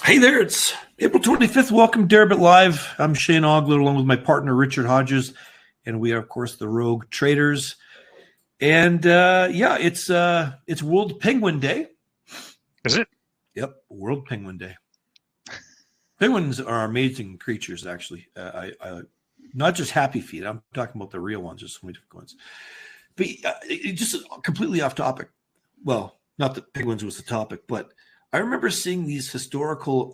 Hey there, it's April 25th. Welcome to Deribit Live. I'm Shane Ogler along with my partner Richard Hodges, and we are, of course, the Rogue Traders. And it's World Penguin Day. Is it? Yep, World Penguin Day. Penguins are amazing creatures, actually. I not just happy feet. I'm talking about the real ones. There's so many different ones. But just completely off topic. Well, not that penguins was the topic, but I remember seeing these historical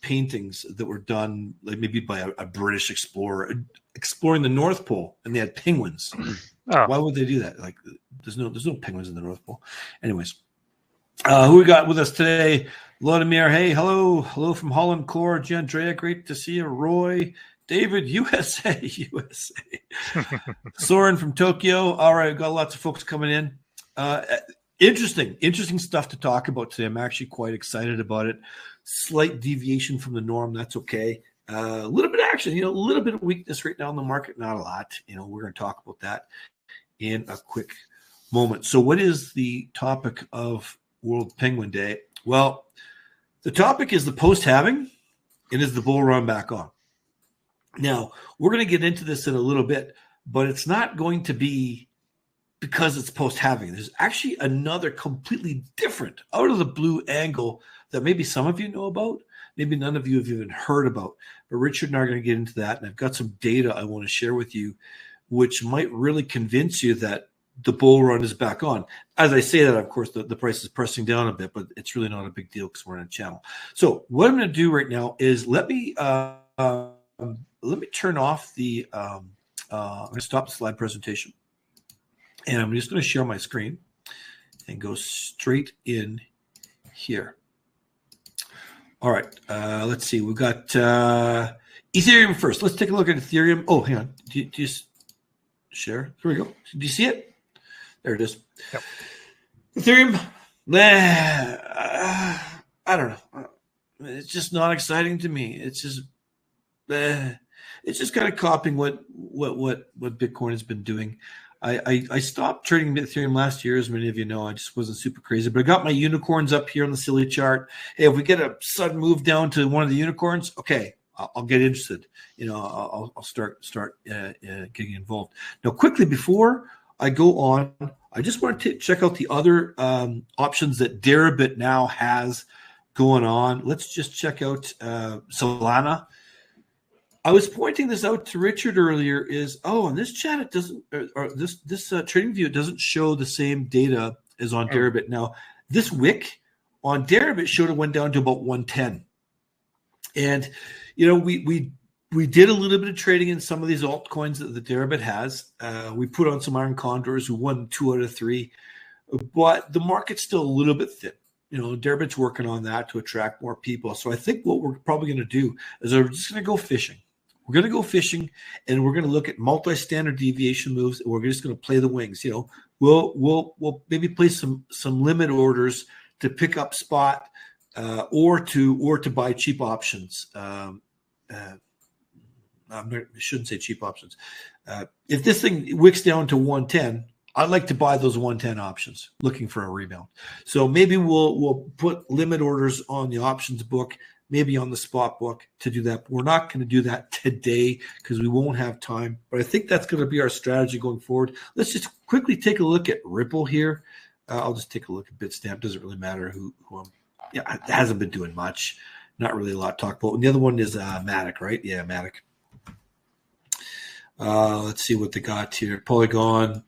paintings that were done, like maybe by a British explorer exploring the North Pole, and they had penguins. Oh. Why would they do that? Like, there's no penguins in the North Pole. Anyways, who we got with us today? Vladimir, hey, hello from Holland Core. Andrea, great to see you. Roy, David, USA. Soren from Tokyo. All right, we've got lots of folks coming in. Interesting stuff to talk about today. I'm actually quite excited about it. Slight deviation from the norm. That's okay. A little bit of action, a little bit of weakness right now in the market. Not a lot. We're going to talk about that in a quick moment. So what is the topic of World Penguin Day? Well, the topic is the post-halving and is the bull run back on. Now, we're going to get into this in a little bit, but it's not going to be because it's post-halving. There's actually another completely different, out of the blue angle that maybe some of you know about, maybe none of you have even heard about. But Richard and I are going to get into that, and I've got some data I want to share with you, which might really convince you that the bull run is back on. As I say that, of course, the price is pressing down a bit, but it's really not a big deal because we're on a channel. So what I'm going to do right now is let me turn off the I'm going to stop the slide presentation. And I'm just going to share my screen and go straight in here. All right. Let's see. We've got Ethereum first. Let's take a look at Ethereum. Oh, hang on. Do you share? Here we go. Do you see it? There it is. Yep. Ethereum. I don't know. It's just not exciting to me. It's just kind of copying what Bitcoin has been doing. I stopped trading Ethereum last year, as many of you know. I just wasn't super crazy, but I got my unicorns up here on the silly chart. Hey, if we get a sudden move down to one of the unicorns, okay, I'll get interested. I'll start getting involved. Now, quickly before I go on, I just want to check out the other options that Deribit now has going on. Let's just check out Solana. I was pointing this out to Richard earlier. On this chat it doesn't, or this trading view, it doesn't show the same data as on Deribit. Now, this wick on Deribit showed it went down to about 110, and we did a little bit of trading in some of these altcoins that the Deribit has. We put on some iron condors. We won 2 out of 3, but the market's still a little bit thin. Deribit's working on that to attract more people. So I think what we're probably going to do is we're just going to go fishing. We're going to go fishing, and we're going to look at multi-standard deviation moves, and we're just going to play the wings. We'll maybe play some limit orders to pick up spot, or to buy cheap options. I shouldn't say cheap options. If this thing wicks down to 110, I'd like to buy those 110 options, looking for a rebound. So maybe we'll put limit orders on the options book, maybe on the spot book to do that. But we're not going to do that today because we won't have time. But I think that's going to be our strategy going forward. Let's just quickly take a look at Ripple here. I'll just take a look at Bitstamp. Doesn't really matter who it hasn't been doing much. Not really a lot to talk about. And the other one is Matic, right? Yeah, Matic. Let's see what they got here. Polygon.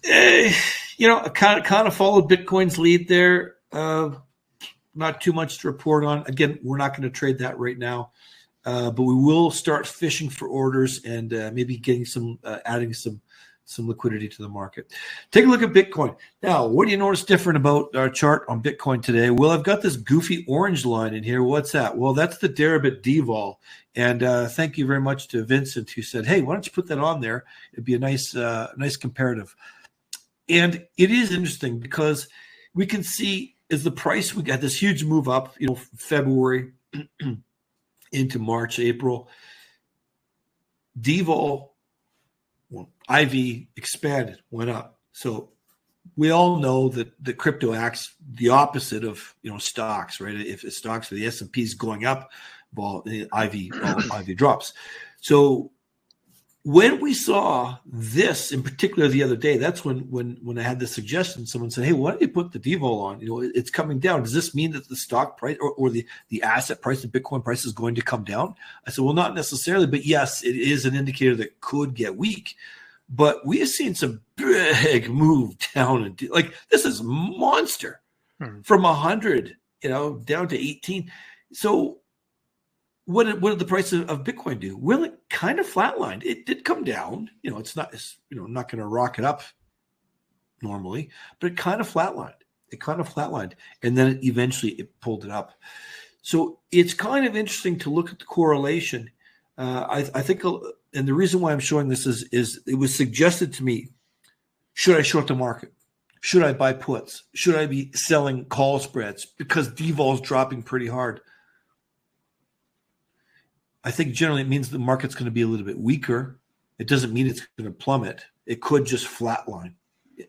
I kind of followed Bitcoin's lead there. Not too much to report on. Again, we're not going to trade that right now, but we will start fishing for orders and maybe getting adding some liquidity to the market. Take a look at Bitcoin. Now, what do you notice different about our chart on Bitcoin today? Well, I've got this goofy orange line in here. What's that? Well, that's the Deribit DVol. And thank you very much to Vincent, who said, hey, why don't you put that on there? It'd be a nice comparative. And it is interesting because we can see as the price, we got this huge move up, February into March, April. DVol, IV expanded, went up. So we all know that the crypto acts the opposite of stocks, right? If the stocks or the S&P is going up, well, the IV drops. So when we saw this in particular the other day, that's when I had the suggestion. Someone said, "Hey, why don't you put the DVol on? It's coming down. Does this mean that the stock price or the asset price, the Bitcoin price, is going to come down?" I said, "Well, not necessarily, but yes, it is an indicator that could get weak." But we have seen some big move down, and like this is monster from 100, down to 18. So what did the price of Bitcoin do? Well, it kind of flatlined. It did come down. It's not not going to rocket up normally, but it kind of flatlined. And then eventually it pulled it up. So it's kind of interesting to look at the correlation. I think, and the reason why I'm showing this is it was suggested to me, should I short the market? Should I buy puts? Should I be selling call spreads? Because DVOL is dropping pretty hard. I think generally it means the market's going to be a little bit weaker. It doesn't mean it's going to plummet. It could just flatline.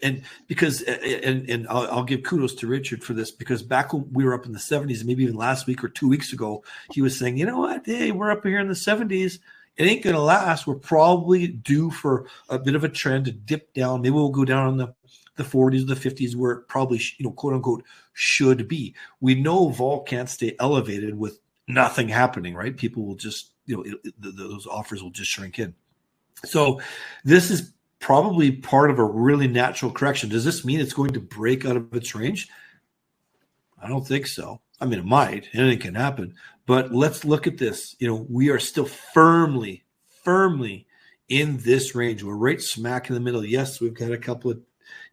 And because, and I'll give kudos to Richard for this, because back when we were up in the 70s, maybe even last week or 2 weeks ago, he was saying, you know what, hey, we're up here in the 70s. It ain't going to last. We're probably due for a bit of a trend to dip down. Maybe we'll go down on the 40s, the 50s, where it probably, quote unquote, should be. We know vol can't stay elevated with nothing happening, right? People will just, those offers will just shrink in. So this is probably part of a really natural correction. Does this mean it's going to break out of its range? I don't think so. I mean, it might. Anything can happen. But let's look at this. We are still firmly in this range. We're right smack in the middle. Yes, we've got a couple of,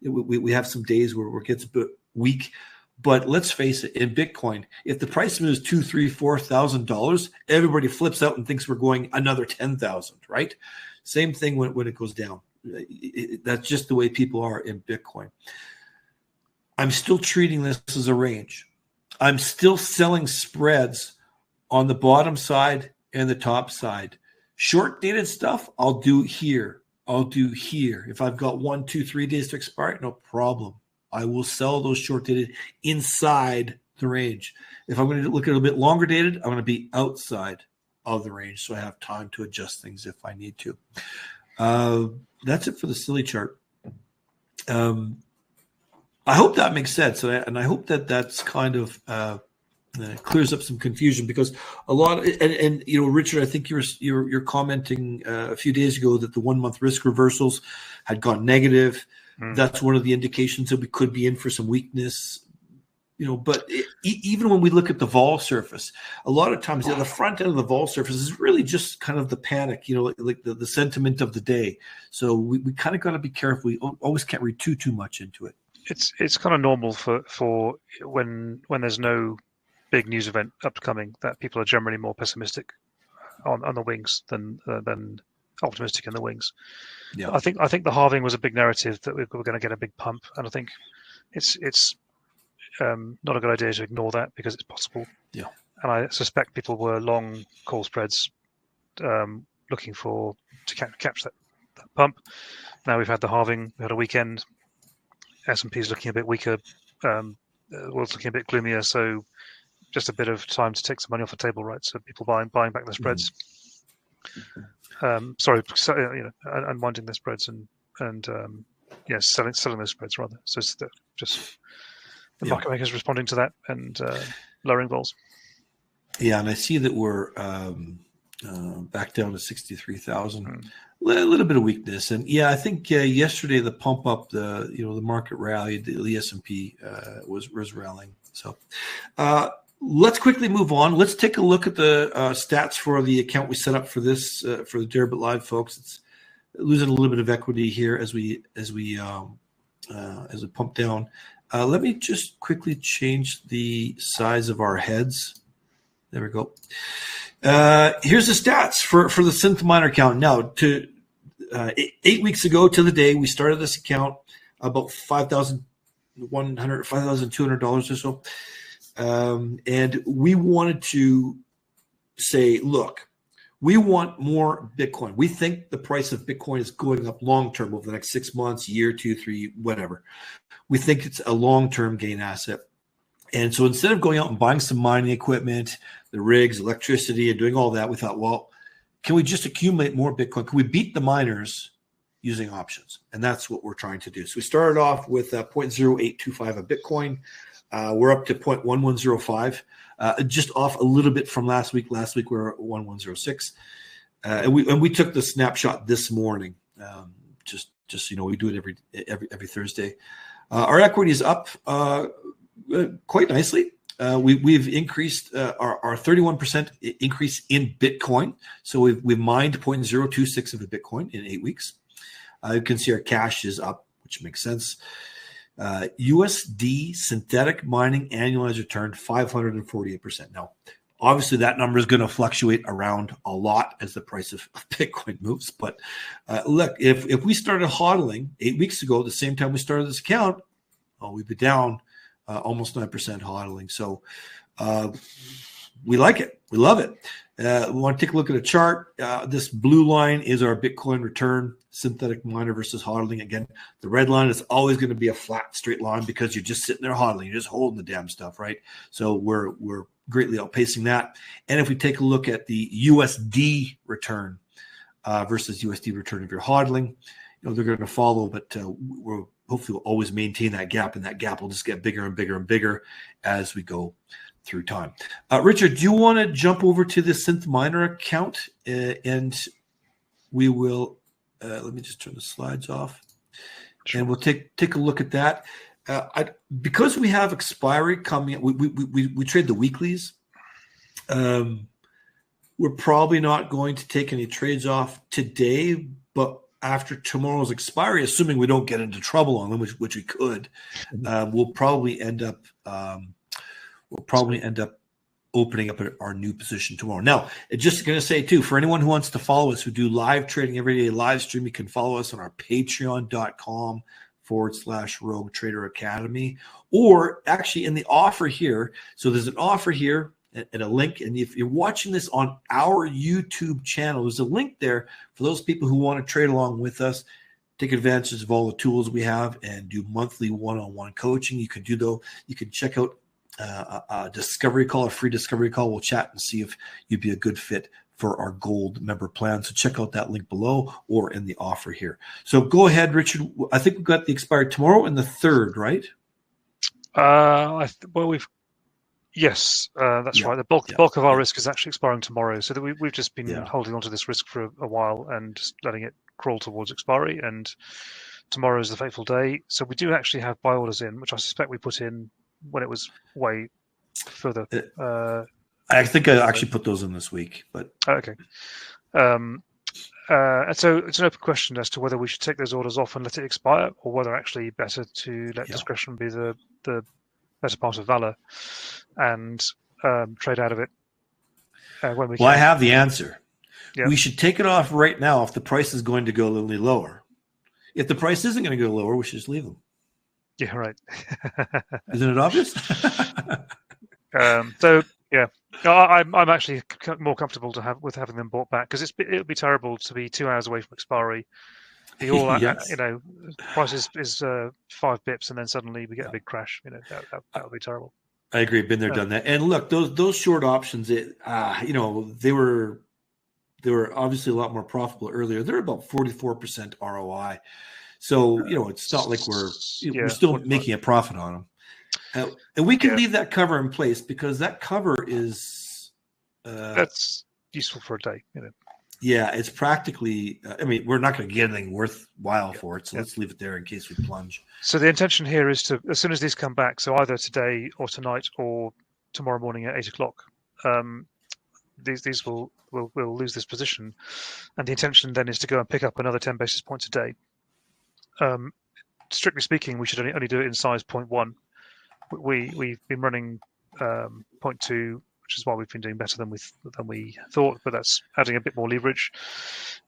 we have some days where it gets a bit weak. But let's face it, in Bitcoin, if the price moves $2,000, $3,000, $4,000, everybody flips out and thinks we're going another 10,000, right? Same thing when it goes down. That's just the way people are in Bitcoin. I'm still treating this as a range. I'm still selling spreads on the bottom side and the top side. Short dated stuff, I'll do here. If I've got 1, 2, 3 days to expire, no problem. I will sell those short dated inside the range. If I'm going to look at a bit longer dated, I'm going to be outside of the range, so I have time to adjust things if I need to. That's it for the silly chart. I hope that makes sense, and I hope that that's kind of clears up some confusion, because a lot and Richard, I think you're commenting a few days ago that the 1 month risk reversals had gone negative. That's one of the indications that we could be in for some weakness. But even when we look at the vol surface, a lot of times the front end of the vol surface is really just kind of the panic, like the sentiment of the day. So we kind of got to be careful. We always can't read too much into it. It's kind of normal for when there's no big news event upcoming, that people are generally more pessimistic on the wings than optimistic in the wings. Yeah, I think the halving was a big narrative that we're going to get a big pump, and I think it's not a good idea to ignore that, because it's possible. Yeah, and I suspect people were long call spreads, looking to catch that pump. Now we've had the halving, we had a weekend. S&P is looking a bit weaker. World's looking a bit gloomier. So just a bit of time to take some money off the table, right? So people buying back their spreads. Unwinding their spreads and selling those spreads rather. So it's just the market makers responding to that and lowering vols. Yeah, and I see that we're back down to 63,000. A little bit of weakness, and I think yesterday the pump up, the market rallied, the S&P was rallying. So let's quickly move on. Let's take a look at the stats for the account we set up for this for the Deribit Live, folks. It's losing a little bit of equity here as we pump down. Let me just quickly change the size of our heads. There we go. Here's the stats for the Synth Miner account. Now, to 8 weeks ago to the day we started this account, about $5,200 or so. And we wanted to say, look, We want more Bitcoin. We think the price of Bitcoin is going up long-term over the next 6 months, year, 2, 3, whatever. We think it's a long-term gain asset. And so instead of going out and buying some mining equipment, the rigs, electricity, and doing all that, we thought, well, can we just accumulate more Bitcoin? Can we beat the miners using options? And that's what we're trying to do. So we started off with 0.0825 of Bitcoin. We're up to 0.1105, just off a little bit from last week. Last week we were at 1106. And we took the snapshot this morning. Just so you know, we do it every Thursday. Our equity is up quite nicely. We've increased our 31% increase in Bitcoin. So we've mined 0.026 of a Bitcoin in 8 weeks. You can see our cash is up, which makes sense. USD synthetic mining annualized return 548%. Now, obviously that number is going to fluctuate around a lot as the price of Bitcoin moves. But look, if we started hodling 8 weeks ago, at the same time we started this account, we'd be down almost 9% hodling. So we like it. We love it. We want to take a look at a chart. This blue line is our Bitcoin return, synthetic miner versus hodling. Again, the red line is always going to be a flat, straight line because you're just sitting there hodling. You're just holding the damn stuff, right? So we're greatly outpacing that. And if we take a look at the USD return versus USD return if you're hodling, they're going to follow, but we'll hopefully always maintain that gap, and that gap will just get bigger and bigger and bigger as we go through time. Richard, do you want to jump over to the Synth Miner account and we will, let me just turn the slides off. Sure. And we'll take a look at that. Because we have expiry coming, we trade the weeklies. We're probably not going to take any trades off today, but after tomorrow's expiry, assuming we don't get into trouble on them, which we could, we'll probably end up opening up our new position tomorrow. Now, just going to say too, for anyone who wants to follow us, who do live trading every day, live stream, you can follow us on our patreon.com/Rogue Trader Academy, or actually in the offer here. So there's an offer here and a link. And if you're watching this on our YouTube channel, there's a link there for those people who want to trade along with us, take advantage of all the tools we have, and do monthly one-on-one coaching. You can do though. You can check out a discovery call, a free discovery call. We'll chat and see if you'd be a good fit for our gold member plan. So check out that link below or in the offer here. So go ahead, Richard. I think we've got the expiry tomorrow and the 3rd, right? Yes, that's right. The bulk of our risk is actually expiring tomorrow. So that we've just been holding onto this risk for a while and just letting it crawl towards expiry. And tomorrow is the fateful day. So we do actually have buy orders in, which I suspect we put in when it was way further. I think I actually put those in this week, but okay. And so it's an open question as to whether we should take those orders off and let it expire, or whether actually better to let discretion be the better part of valor and trade out of it when we can. Well, I have the answer. Yeah. We should take it off right now if the price is going to go a little lower. If the price isn't going to go lower, we should just leave them. Yeah, right. Isn't it obvious? So yeah, I'm actually more comfortable with having them bought back, because it would be terrible to be 2 hours away from expiry. The all yes. Price is 5 bips, and then suddenly we get a big crash. That would be terrible. I agree. Been there, done that. And look, those short options, they were obviously a lot more profitable earlier. They're about 44% ROI. So, it's not like we're still making a profit on them. And we can leave that cover in place, because that cover is... that's useful for a day. Yeah, it's practically... we're not going to get anything worthwhile for it, so let's leave it there in case we plunge. So the intention here is to, as soon as these come back, so either today or tonight or tomorrow morning at 8 o'clock, these will lose this position. And the intention then is to go and pick up another 10 basis points a day. Strictly speaking, we should only do it in size 0.1. We've been running 0.2, which is why we've been doing better than we thought, but that's adding a bit more leverage.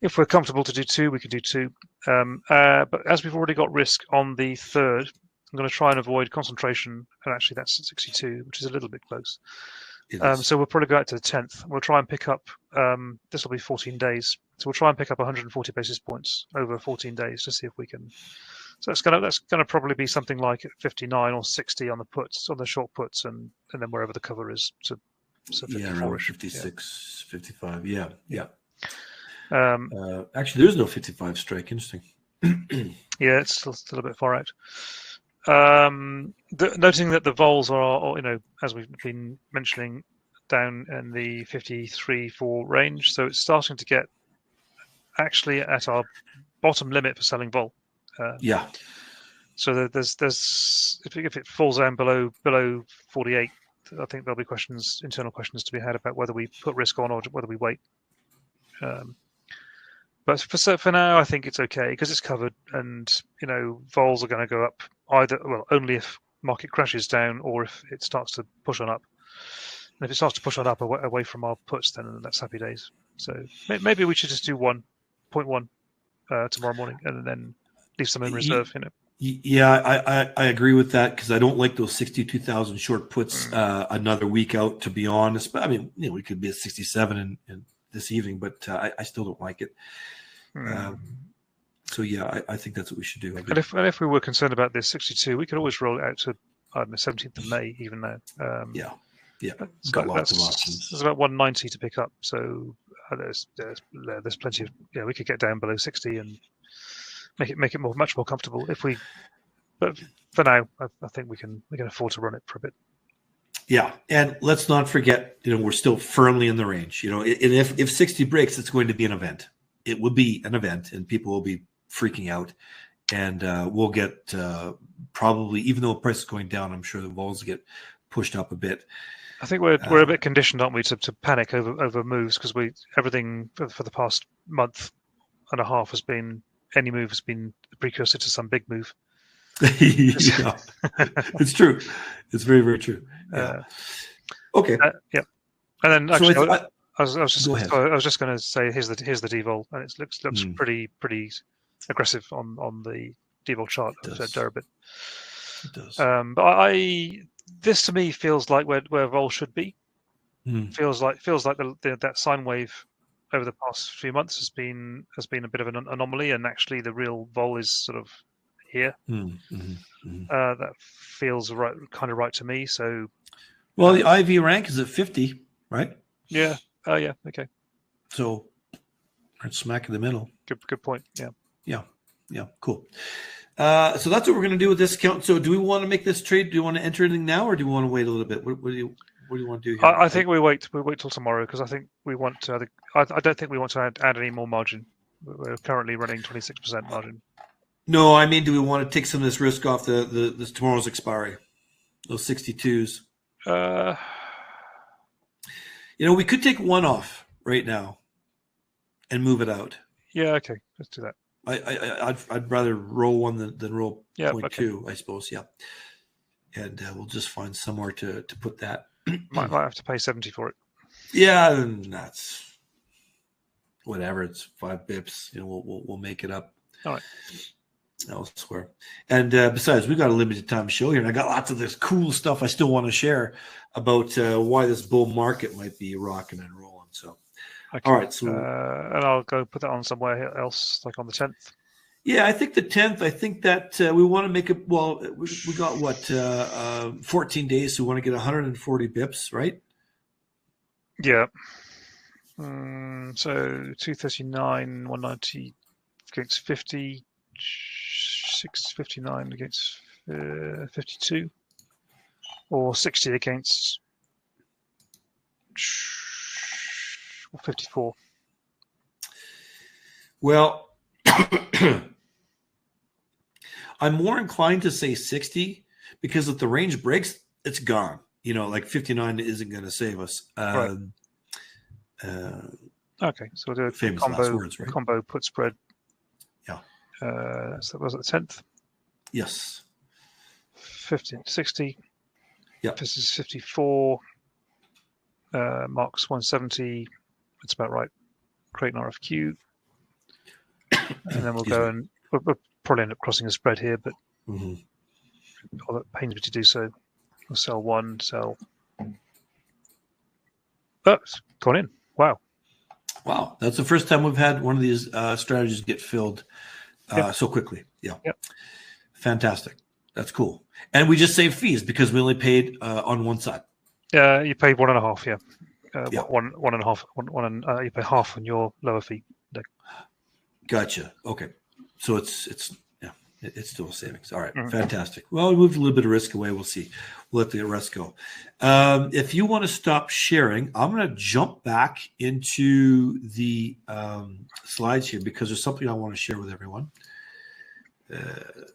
If we're comfortable to do 2, we can do 2. But as we've already got risk on the 3rd, I'm going to try and avoid concentration, and actually that's at 62, which is a little bit close. It is. So we'll probably go out to the 10th. We'll try and pick up. This will be 14 days, so we'll try and pick up 140 basis points over 14 days to see if we can. So that's gonna probably be something like 59 or 60 on the puts, on the short puts, and then wherever the cover is. So 54-ish. 56, 55. Yeah. Um, Actually, there's no 55 strike. Interesting. Yeah, it's still a bit far out. Noting that the vols are, as we've been mentioning, down in the 53.4 range, so it's starting to get actually at our bottom limit for selling vol. Yeah. So there's if it falls down below 48, I think there'll be internal questions to be had about whether we put risk on or whether we wait. But for now, I think it's okay because it's covered, and vols are going to go up only if market crashes down or if it starts to push on up. And if it starts to push on up away from our puts, then that's happy days. So maybe we should just do 1.1 tomorrow morning and then leave some in reserve. Yeah, I agree with that because I don't like those 62,000 short puts another week out, to be honest. But I mean, we could be at 67 in this evening, but I still don't like it. So yeah, I think that's what we should do. And if we were concerned about this 62, we could always roll it out to 17th of May, even now. Yeah, got lots of options. There's about 190 to pick up, so there's plenty of we could get down below 60 and make it much more comfortable but for now, I think we can afford to run it for a bit. Yeah, and let's not forget, we're still firmly in the range. And if 60 breaks, it's going to be an event. It will be an event, and people will be freaking out, and we'll get probably, even though the price is going down, I'm sure the vols get pushed up a bit. I think we're a bit conditioned, aren't we, to panic over moves because everything for the past month and a half any move has been the precursor to some big move. Yeah, it's true. It's very, very true. Yeah. Okay. Yeah. And then actually, so I was just going to say here's the DVol, and it looks pretty aggressive on the DVol chart of Deribit. It does. But this to me feels like where vol should be. Feels like that sine wave over the past few months has been a bit of an anomaly, and actually the real vol is sort of here. That feels kind of right to me. So, well, the IV rank is at 50, right? Yeah. Oh, yeah. Okay. So, right smack in the middle. Good point. Yeah. Cool. So that's what we're going to do with this account. So, do we want to make this trade? Do you want to enter anything now, or do you want to wait a little bit? What do you want to do here? I think we wait. We wait till tomorrow because I think we want to. I don't think we want to add any more margin. We're currently running 26% margin. No, I mean, do we want to take some of this risk off this tomorrow's expiry? Those 62s. We could take one off right now and move it out. Yeah. Okay. Let's do that. I'd rather roll one than roll 0.2, okay. I suppose. Yeah. And we'll just find somewhere to put that. Might have to pay 70 for it. Yeah, and that's whatever. It's 5 bips. We'll make it up. All right. Elsewhere. And besides, we've got a limited time show here, and I got lots of this cool stuff I still want to share about why this bull market might be rocking and rolling. So, okay. All right. So, and I'll go put that on somewhere else, like on the 10th. Yeah, I think the 10th. I think that we want to make it. Well, we got 14 days, so we want to get 140 bips, right? Yeah. So 239, 190 against 50. 659 against 52, or 60 against 54. Well, I'm more inclined to say 60 because if the range breaks, it's gone. Like 59 isn't going to save us. Right. Okay, so we'll do a combo put spread. Yeah. So that was at the 10th. Yes. 50, 60. Yeah. This is 54. Marks 170. That's about right. Create an RFQ. And then we'll go and we'll probably end up crossing a spread here, but all that pains me to do so. We'll sell one, sell It's gone in. Wow. Wow, that's the first time we've had one of these strategies get filled so quickly. Yeah. Fantastic. That's cool. And we just saved fees because we only paid on one side. You paid 1.5. Yeah. Yeah. 1.5. You pay half on your lower fee. Gotcha. Okay. So it's still a savings. All right. Fantastic. Well, we moved a little bit of risk away. We'll see. We'll let the rest go. If you want to stop sharing, I'm going to jump back into the slides here because there's something I want to share with everyone.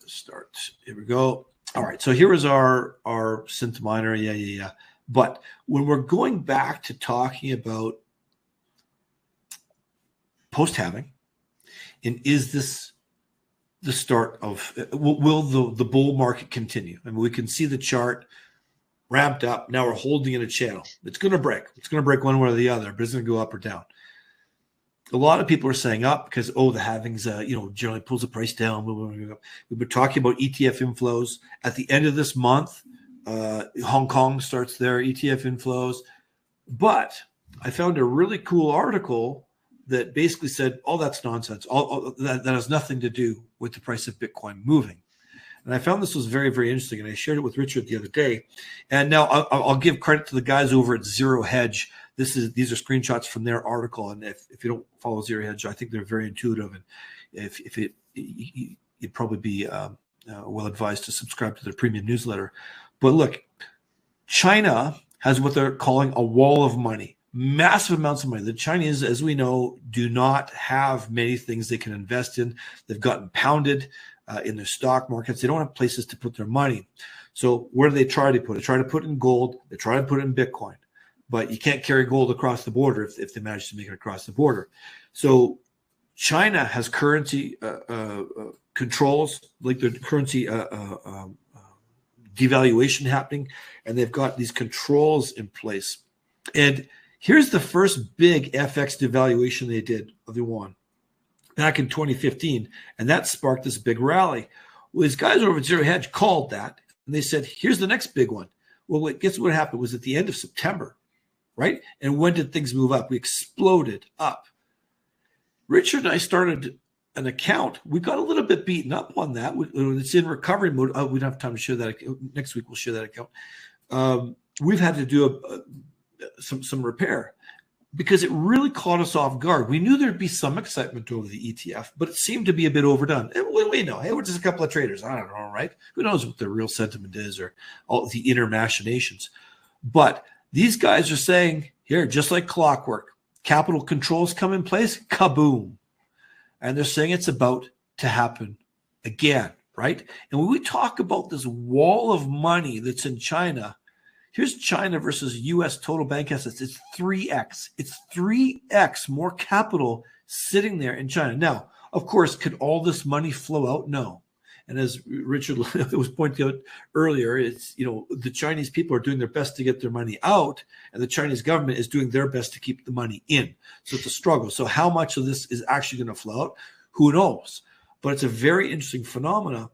Start. Here we go. All right. So here is our synth miner. Yeah. But when we're going back to talking about post-halving, and is this the start of, will the bull market continue? I mean, we can see the chart ramped up. Now we're holding in a channel. It's going to break. It's going to break one way or the other, but it's going to go up or down. A lot of people are saying up because, the halvings, generally pulls the price down. We've been talking about ETF inflows. At the end of this month, Hong Kong starts their ETF inflows. But I found a really cool article that basically said, that's nonsense. That has nothing to do with the price of Bitcoin moving. And I found this was very, very interesting. And I shared it with Richard the other day. And now I'll give credit to the guys over at Zero Hedge. These are screenshots from their article. And if you don't follow Zero Hedge, I think they're very intuitive. And you'd probably be well advised to subscribe to their premium newsletter. But look, China has what they're calling a wall of money. Massive amounts of money. The Chinese, as we know, do not have many things they can invest in. They've gotten pounded in their stock markets. They don't have places to put their money. So where do they try to put it? They try to put it in gold. They try to put it in Bitcoin. But you can't carry gold across the border if they manage to make it across the border. So China has currency controls, like the currency devaluation happening, and they've got these controls in place. And here's the first big FX devaluation they did of the yuan back in 2015, and that sparked this big rally. Well, these guys over at Zero Hedge called that, and they said, here's the next big one. Well, guess what happened? It was at the end of September, right? And when did things move up? We exploded up. Richard and I started an account. We got a little bit beaten up on that. It's in recovery mode. We don't have time to share that. Next week we'll share that account. We've had to do some repair because it really caught us off guard. We knew there'd be some excitement over the ETF, but it seemed to be a bit overdone. And we know, hey, we're just a couple of traders. I don't know, right? Who knows what the real sentiment is or all the inner machinations. But these guys are saying, here, just like clockwork, capital controls come in place, kaboom. And they're saying it's about to happen again, right? And when we talk about this wall of money that's in China, here's China versus U.S. total bank assets. It's 3x. It's 3x more capital sitting there in China. Now, of course, could all this money flow out? No. And as Richard was pointing out earlier, it's, the Chinese people are doing their best to get their money out, and the Chinese government is doing their best to keep the money in. So it's a struggle. So how much of this is actually going to flow out? Who knows? But it's a very interesting phenomena.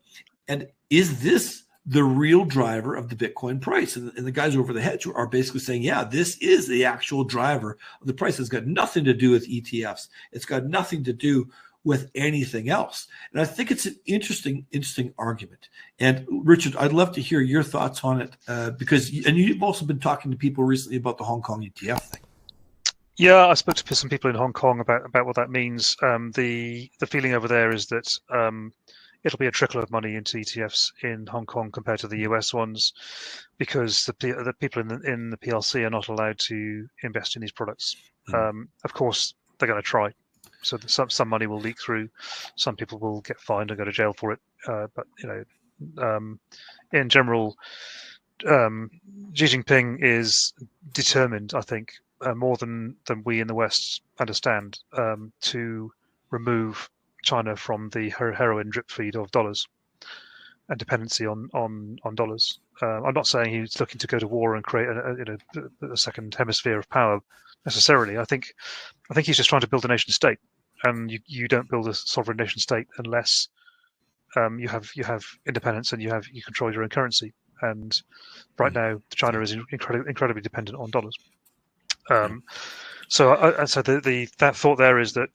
And is this the real driver of the Bitcoin price? And the guys over the hedge are basically saying, yeah, this is the actual driver of the price. It's got nothing to do with ETFs. It's got nothing to do with anything else. And I think it's an interesting argument. And Richard, I'd love to hear your thoughts on it because you've also been talking to people recently about the Hong Kong ETF thing. Yeah, I spoke to some people in Hong Kong about what that means. The feeling over there is that it'll be a trickle of money into ETFs in Hong Kong compared to the US ones, because the people in the PLC are not allowed to invest in these products. Of course, they're going to try. So some money will leak through. Some people will get fined and go to jail for it. But in general, Xi Jinping is determined, I think, more than we in the West understand, to remove China from the heroin drip feed of dollars and dependency on dollars. I'm not saying he's looking to go to war and create a second hemisphere of power necessarily. I think he's just trying to build a nation state, and you don't build a sovereign nation state unless you have independence and you control your own currency. And right now, China is incredibly dependent on dollars. So that thought there is that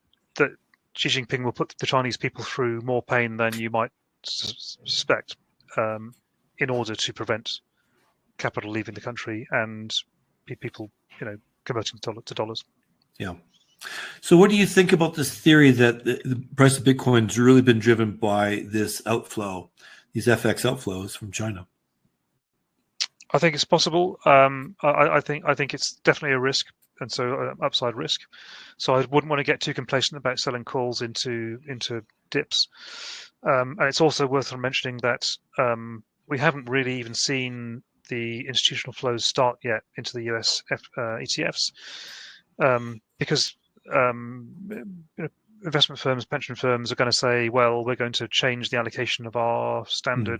Xi Jinping will put the Chinese people through more pain than you might suspect, in order to prevent capital leaving the country and people, converting to dollars. Yeah. So what do you think about this theory that the price of Bitcoin has really been driven by this outflow, these FX outflows from China? I think it's possible. I think it's definitely a risk, and so upside risk. So I wouldn't want to get too complacent about selling calls into dips. And it's also worth mentioning that we haven't really even seen the institutional flows start yet into the US ETFs, because investment firms, pension firms are going to say, well, we're going to change the allocation of our standard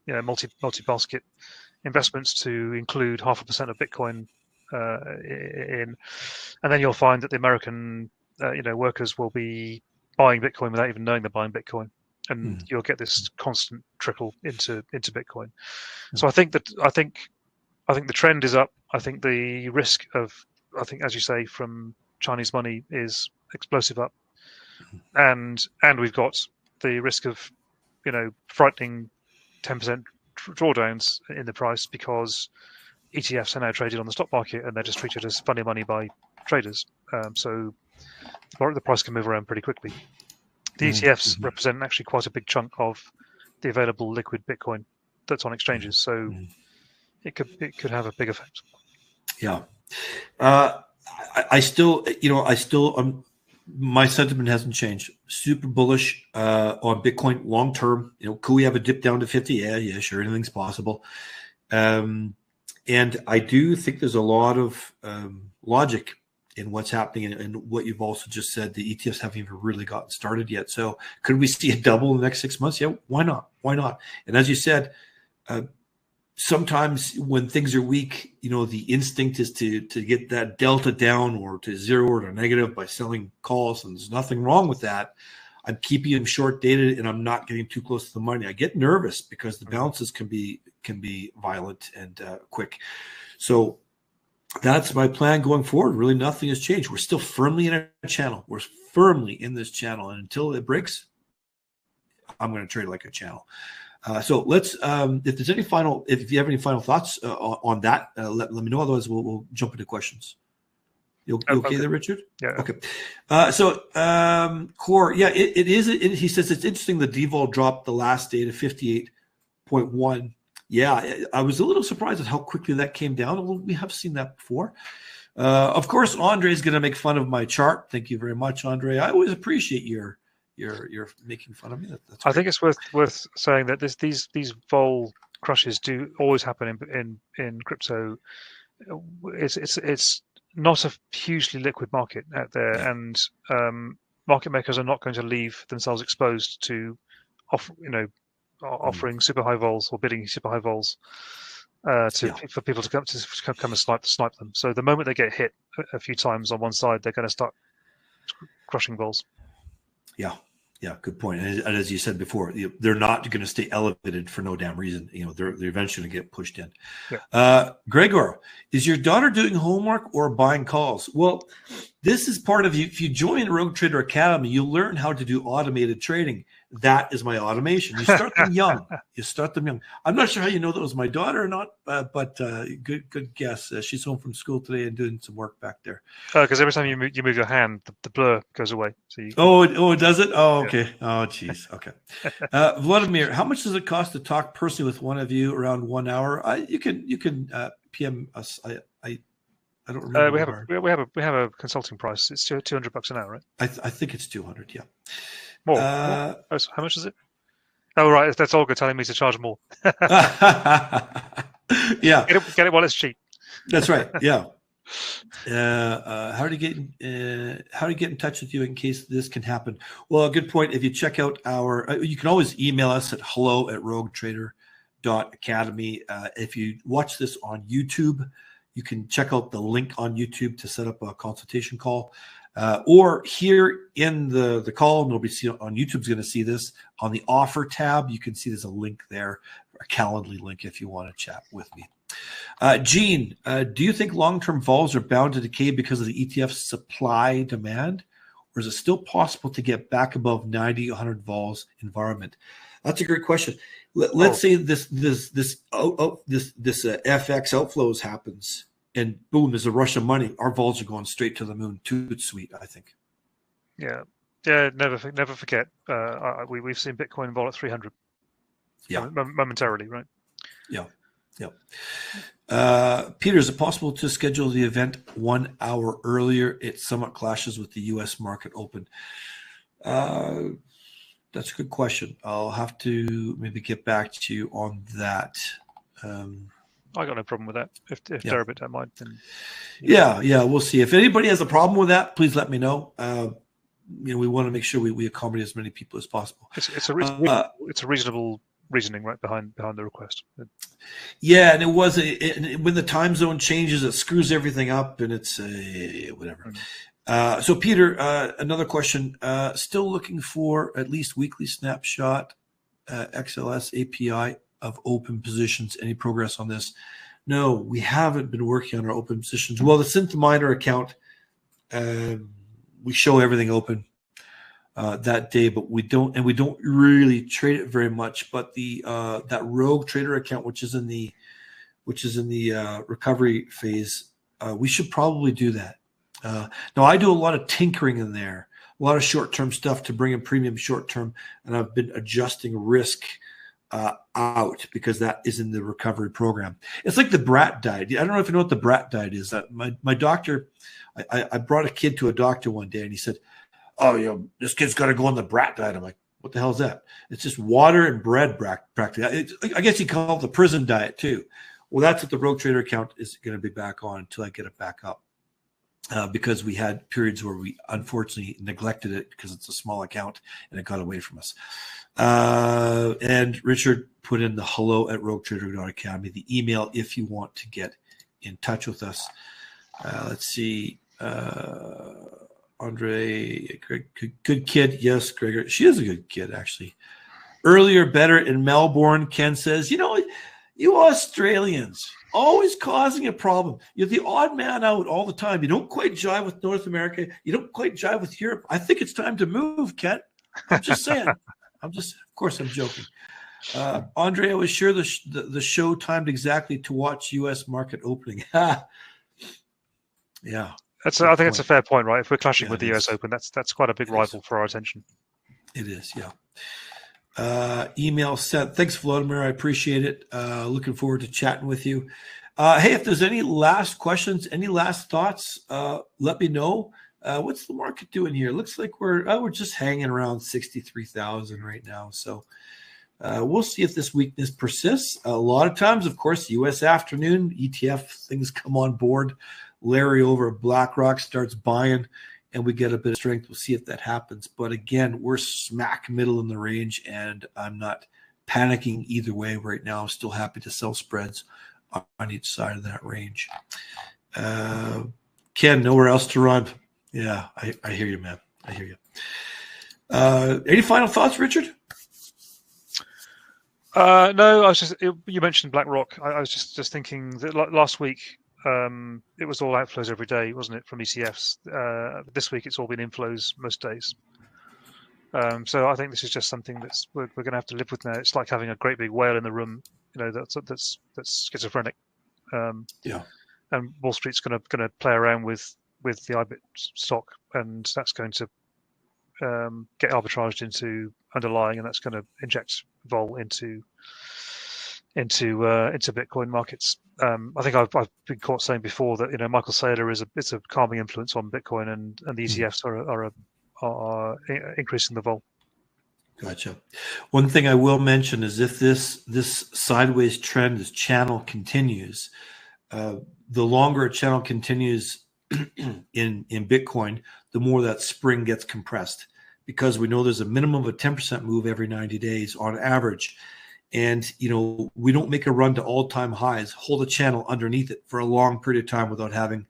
multi-basket investments to include 0.5% of Bitcoin in, and then you'll find that the American workers will be buying Bitcoin without even knowing they're buying Bitcoin, and you'll get this constant trickle into Bitcoin. So I think the trend is up. I think the risk of, as you say, from Chinese money is explosive up, and we've got the risk of frightening 10% drawdowns in the price, because ETFs are now traded on the stock market and they're just treated as funny money by traders. So the price can move around pretty quickly. The ETFs represent actually quite a big chunk of the available liquid Bitcoin that's on exchanges. So it could have a big effect. Yeah. I still, my sentiment hasn't changed. Super bullish on Bitcoin long term. Could we have a dip down to 50? Yeah, sure. Anything's possible. And I do think there's a lot of logic in what's happening, and what you've also just said. The ETFs haven't even really gotten started yet. So could we see a double in the next 6 months? Yeah, why not? Why not? And as you said, sometimes when things are weak, the instinct is to get that delta down or to zero or to negative by selling calls, and there's nothing wrong with that. I'm keeping them short dated, and I'm not getting too close to the money. I get nervous because the bounces can be violent and quick. So that's my plan going forward. Really, nothing has changed. We're still firmly in a channel. We're firmly in this channel, and until it breaks, I'm going to trade like a channel. So let's, if you have any final thoughts on that, let me know. Otherwise, we'll jump into questions. You okay there, Richard? Yeah. Okay. Core, yeah, it is. He says it's interesting. The DVol dropped the last day to 58.1. Yeah, I was a little surprised at how quickly that came down. Although we have seen that before. Of course, Andre is going to make fun of my chart. Thank you very much, Andre. I always appreciate you're making fun of me. That's I think it's worth saying that these vol crushes do always happen in crypto. It's not a hugely liquid market out there, and market makers are not going to leave themselves exposed to offering super high vols or bidding super high vols for people to come and snipe them. So the moment they get hit a few times on one side, they're going to start crushing vols. Yeah, good point. And as you said before, they're not going to stay elevated for no damn reason. They're eventually going to get pushed in. Yeah. Gregor, is your daughter doing homework or buying calls? Well, this is part of you. If you join Rogue Trader Academy, you'll learn how to do automated trading. That is my automation. You start them young. I'm not sure how you know that was my daughter or not, but good guess. She's home from school today and doing some work back there. Because every time you move your hand, the blur goes away. So it does it? Oh, okay. Yeah. Oh, geez. Okay. Vladimir, how much does it cost to talk personally with one of you around 1 hour? You can PM us. I don't remember. We have a consulting price. It's $200 an hour, right? I think it's 200. Yeah. More. How much is it? Oh, right. That's Olga telling me to charge more. Yeah. Get it while it's cheap. That's right. Yeah. How to get in touch with you in case this can happen? Well, a good point. If you check out you can always email us at hello@roguetrader.academy. If you watch this on YouTube, you can check out the link on YouTube to set up a consultation call. Or here in the call, nobody on YouTube is going to see this. On the offer tab, you can see there's a link there, a Calendly link if you want to chat with me. Gene, do you think long-term vols are bound to decay because of the ETF supply demand, or is it still possible to get back above 90, 100 vols environment? That's a great question. Let's say this FX outflows happens, and boom, there's a rush of money. Our vols are going straight to the moon. Too sweet, I think. Yeah. Never forget. We've seen Bitcoin vol at 300. Yeah. Momentarily, right? Yeah. Peter, is it possible to schedule the event 1 hour earlier? It somewhat clashes with the U.S. market open. That's a good question. I'll have to maybe get back to you on that. I got no problem with that. If Deribit don't mind, then we'll see. If anybody has a problem with that, please let me know. We want to make sure we accommodate as many people as possible. It's a reasonable reasoning right behind the request. Yeah, and it was when the time zone changes, it screws everything up, and it's whatever. So Peter, another question. Still looking for at least weekly snapshot XLS API of open positions. Any progress on this? No, we haven't been working on our open positions. Well, the Synth Miner account, we show everything open that day, but we don't really trade it very much. But the that rogue trader account, which is in the recovery phase, we should probably do that. Now I do a lot of tinkering in there, a lot of short-term stuff to bring in premium short-term, and I've been adjusting risk out because that is in the recovery program. It's like the brat diet. I don't know if you know what the brat diet is. My doctor, I brought a kid to a doctor one day, and he said, "Oh, this kid's got to go on the brat diet." I'm like, "What the hell is that?" It's just water and bread practically. I guess you call it the prison diet too. Well, that's what the rogue trader account is going to be back on until I get it back up. Because we had periods where we unfortunately neglected it because it's a small account and it got away from us. And Richard put in the hello@roguetrader.academy, the email if you want to get in touch with us. Let's see. Andre, good kid. Yes, Gregor. She is a good kid, actually. Earlier, better in Melbourne, Ken says, you Australians, always causing a problem. You're the odd man out all the time. You don't quite jive with North America. You don't quite jive with Europe. I think it's time to move, Ken. I'm just saying. Of course, I'm joking. Andre, I was sure the show timed exactly to watch U.S. market opening. Yeah. I think it's a fair point, right? If we're clashing with the US Open, that's quite a big rival for our attention. It is, yeah. Email sent. Thanks, Vladimir. I appreciate it. Looking forward to chatting with you. Hey, if there's any last questions, any last thoughts, let me know. What's the market doing here? Looks like we're just hanging around 63,000 right now. So we'll see if this weakness persists. A lot of times, of course, U.S. afternoon ETF things come on board. Larry over at Blackrock starts buying, and we get a bit of strength. We'll see if that happens. But again, we're smack middle in the range, and I'm not panicking either way right now. I'm still happy to sell spreads on each side of that range. Ken, nowhere else to run. Yeah, I hear you, man. I hear you. Any final thoughts, Richard? No, you mentioned BlackRock. I was just thinking that last week, it was all outflows every day, wasn't it, from ETFs? This week, it's all been inflows most days. So I think this is just something we're going to have to live with now. It's like having a great big whale in the room, that's schizophrenic. And Wall Street's going to play around with the IBIT stock, and that's going to get arbitraged into underlying, and that's going to inject vol into Bitcoin markets. I think I've been caught saying before that Michael Saylor is a calming influence on Bitcoin, and the ETFs are increasing the vol. Gotcha. One thing I will mention is if this sideways trend, this channel continues, the longer a channel continues in Bitcoin, the more that spring gets compressed, because we know there's a minimum of a 10% move every 90 days on average. And, we don't make a run to all-time highs, hold a channel underneath it for a long period of time without having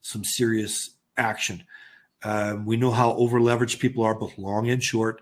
some serious action. We know how over-leveraged people are, both long and short.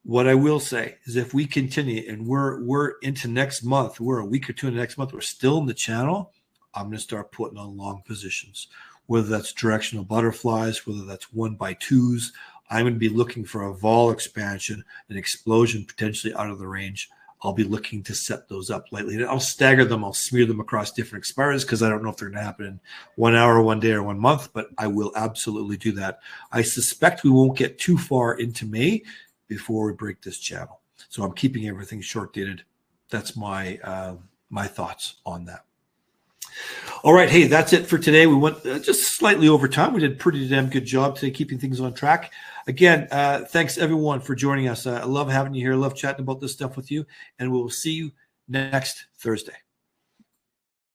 What I will say is if we continue and we're into next month, we're a week or two into next month, we're still in the channel, I'm going to start putting on long positions, whether that's directional butterflies, whether that's 1x2s. I'm going to be looking for a vol expansion, an explosion potentially out of the range. I'll be looking to set those up lightly. And I'll stagger them. I'll smear them across different expires because I don't know if they're going to happen in 1 hour, 1 day, or 1 month, but I will absolutely do that. I suspect we won't get too far into May before we break this channel. So I'm keeping everything short dated. That's my my thoughts on that. All right. Hey, that's it for today. We went just slightly over time. We did a pretty damn good job today keeping things on track. Again, thanks everyone for joining us. I love having you here. I love chatting about this stuff with you. And we'll see you next Thursday.